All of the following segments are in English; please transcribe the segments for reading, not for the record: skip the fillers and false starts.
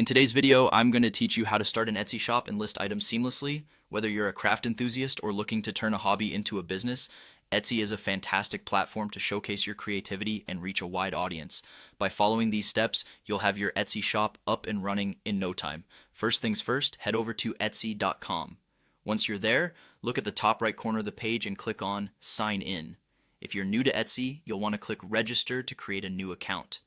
In today's video, I'm going to teach you how to start an Etsy shop and list items seamlessly. Whether you're a craft enthusiast or looking to turn a hobby into a business, Etsy is a fantastic platform to showcase your creativity and reach a wide audience. By following these steps, you'll have your Etsy shop up and running in no time. First things first, head over to Etsy.com. Once you're there, look at the top right corner of the page and click on Sign In. If you're new to Etsy, you'll want to click Register to create a new account.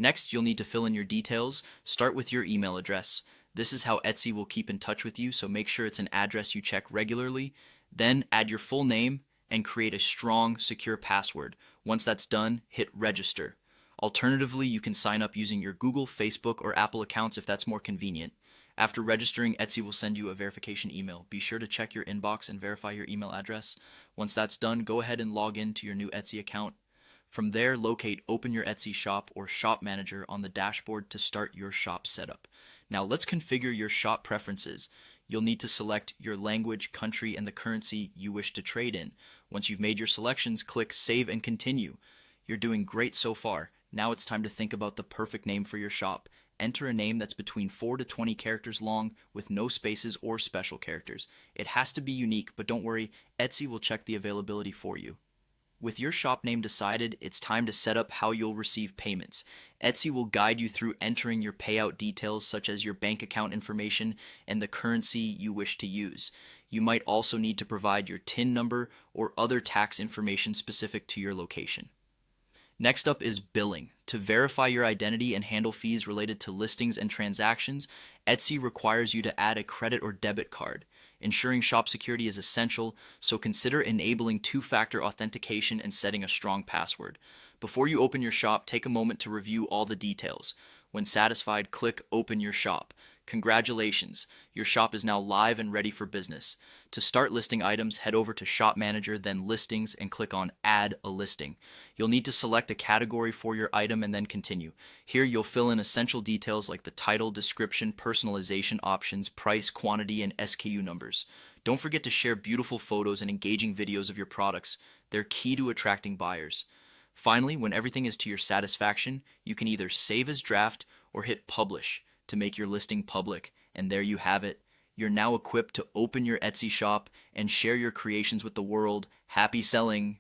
Next, you'll need to fill in your details. Start with your email address. This is how Etsy will keep in touch with you, so make sure it's an address you check regularly. Then add your full name and create a strong, secure password. Once that's done, hit register. Alternatively, you can sign up using your Google, Facebook, or Apple accounts if that's more convenient. After registering, Etsy will send you a verification email. Be sure to check your inbox and verify your email address. Once that's done, go ahead and log in to your new Etsy account. From there, locate Open Your Etsy Shop or Shop Manager on the dashboard to start your shop setup. Now let's configure your shop preferences. You'll need to select your language, country, and the currency you wish to trade in. Once you've made your selections, click Save and Continue. You're doing great so far. Now it's time to think about the perfect name for your shop. Enter a name that's between 4 to 20 characters long with no spaces or special characters. It has to be unique, but don't worry, Etsy will check the availability for you. With your shop name decided, it's time to set up how you'll receive payments. Etsy will guide you through entering your payout details such as your bank account information and the currency you wish to use. You might also need to provide your TIN number or other tax information specific to your location. Next up is billing. To verify your identity and handle fees related to listings and transactions, Etsy requires you to add a credit or debit card. Ensuring shop security is essential, so consider enabling two-factor authentication and setting a strong password. Before you open your shop, take a moment to review all the details. When satisfied, click Open Your Shop. Congratulations, your shop is now live and ready for business. To start listing items, head over to Shop Manager, then Listings, and click on Add a Listing. You'll need to select a category for your item and then continue. Here you'll fill in essential details like the title, description, personalization options, price, quantity, and SKU numbers. Don't forget to share beautiful photos and engaging videos of your products. They're key to attracting buyers. Finally, when everything is to your satisfaction, you can either save as draft or hit Publish to make your listing public. And there you have it. You're now equipped to open your Etsy shop and share your creations with the world. Happy selling!